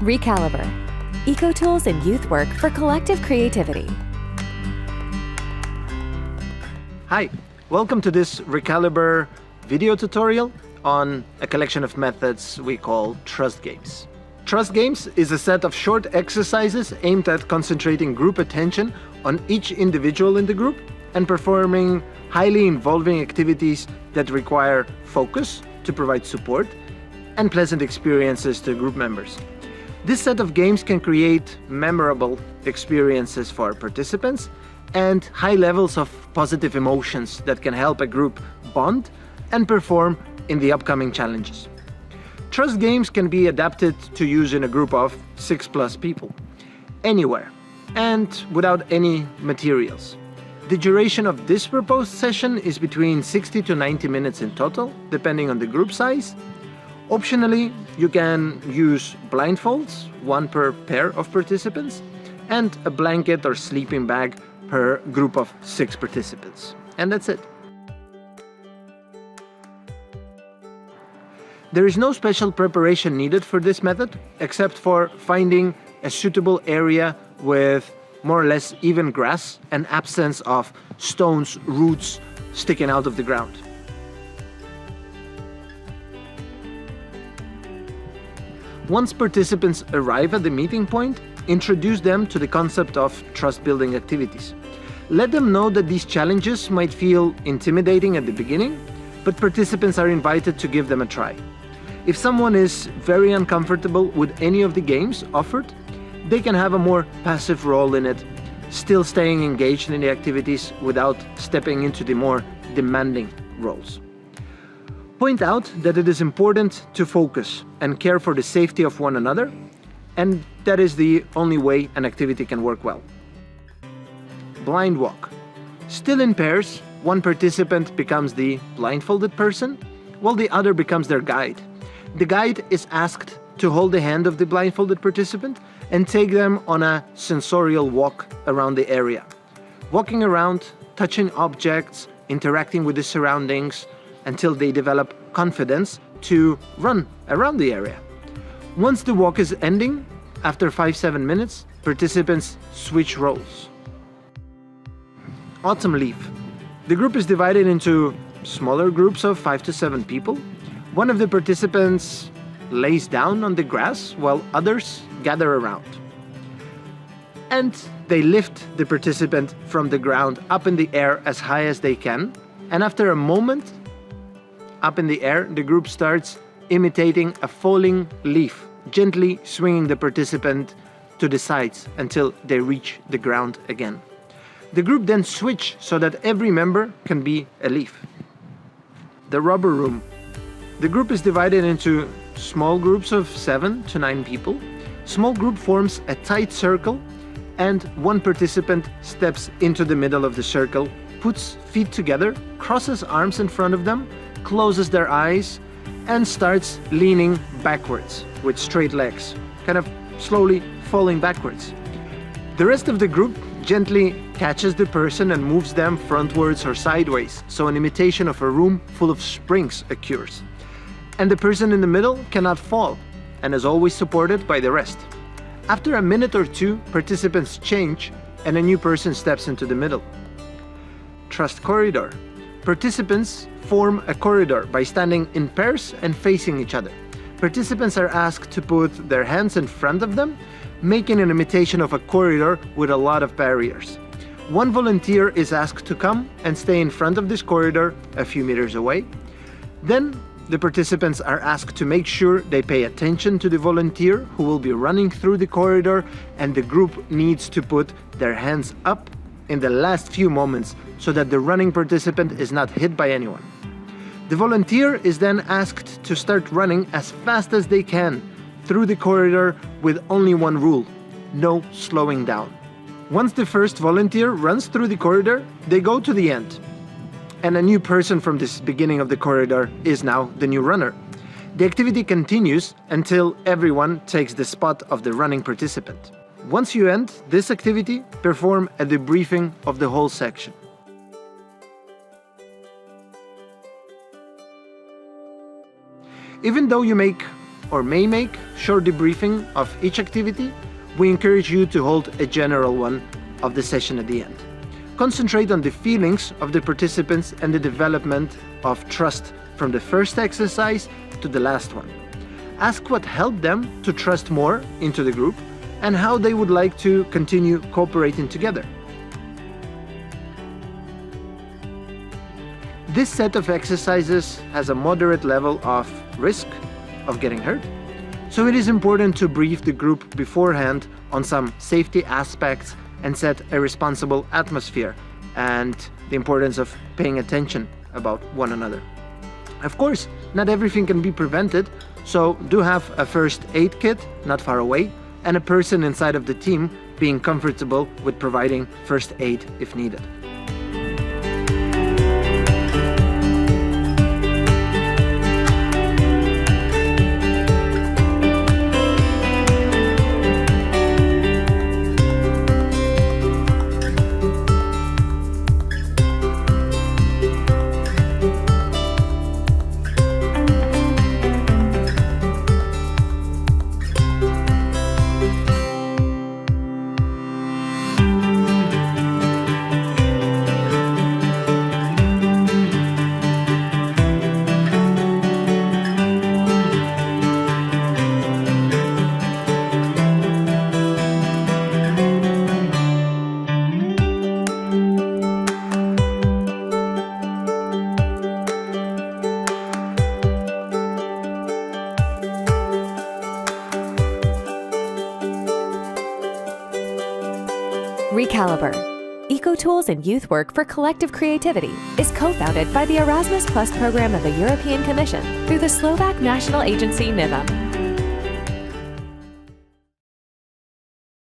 ReCalibur, eco-tools in youth work for collective creativity. Hi, welcome to this ReCalibur video tutorial on a collection of methods we call trust games. Trust games is a set of short exercises aimed at concentrating group attention on each individual in the group and performing highly involving activities that require focus to provide support and pleasant experiences to group members. This set of games can create memorable experiences for participants and high levels of positive emotions that can help a group bond and perform in the upcoming challenges. Trust games can be adapted to use in a group of 6+ people, anywhere, and without any materials. The duration of this proposed session is between 60 to 90 minutes in total, depending on the group size. Optionally, you can use blindfolds, one per pair of participants, and a blanket or sleeping bag per group of 6 participants. And that's it. There is no special preparation needed for this method, except for finding a suitable area with more or less even grass and absence of stones, roots sticking out of the ground. Once participants arrive at the meeting point, introduce them to the concept of trust-building activities. Let them know that these challenges might feel intimidating at the beginning, but participants are invited to give them a try. If someone is very uncomfortable with any of the games offered, they can have a more passive role in it, still staying engaged in the activities without stepping into the more demanding roles. Point out that it is important to focus and care for the safety of one another, and that is the only way an activity can work well. Blind walk. Still in pairs, one participant becomes the blindfolded person, while the other becomes their guide. The guide is asked to hold the hand of the blindfolded participant and take them on a sensorial walk around the area. Walking around, touching objects, interacting with the surroundings until they develop confidence to run around the area. Once the walk is ending, after 5-7 minutes, participants switch roles. Autumn leaf. The group is divided into smaller groups of 5 to 7 people. One of the participants lays down on the grass while others gather around. And they lift the participant from the ground up in the air as high as they can. And after a moment up in the air, the group starts imitating a falling leaf, gently swinging the participant to the sides until they reach the ground again. The group then switch so that every member can be a leaf. The rubber room. The group is divided into small groups of 7 to 9 people. Small group forms a tight circle and one participant steps into the middle of the circle, puts feet together, crosses arms in front of them, closes their eyes and starts leaning backwards with straight legs, kind of slowly falling backwards. The rest of the group gently catches the person and moves them frontwards or sideways, so an imitation of a room full of springs occurs. And the person in the middle cannot fall and is always supported by the rest. After a minute or two, participants change and a new person steps into the middle. Trust corridor. Participants form a corridor by standing in pairs and facing each other. Participants are asked to put their hands in front of them, making an imitation of a corridor with a lot of barriers. One volunteer is asked to come and stay in front of this corridor a few meters away. Then the participants are asked to make sure they pay attention to the volunteer who will be running through the corridor, and the group needs to put their hands up in the last few moments so that the running participant is not hit by anyone. The volunteer is then asked to start running as fast as they can through the corridor with only one rule: no slowing down. Once the first volunteer runs through the corridor, they go to the end. And a new person from this beginning of the corridor is now the new runner. The activity continues until everyone takes the spot of the running participant. Once you end this activity, perform a debriefing of the whole section. Even though you make or may make short debriefing of each activity, we encourage you to hold a general one of the session at the end. Concentrate on the feelings of the participants and the development of trust from the first exercise to the last one. Ask what helped them to trust more into the group and how they would like to continue cooperating together. This set of exercises has a moderate level of risk of getting hurt, so it is important to brief the group beforehand on some safety aspects and set a responsible atmosphere and the importance of paying attention about one another. Of course, not everything can be prevented, so do have a first aid kit not far away and a person inside of the team being comfortable with providing first aid if needed. ReCalibur, Eco-Tools and Youth Work for Collective Creativity, is co-founded by the Erasmus Plus program of the European Commission through the Slovak national agency NIVM.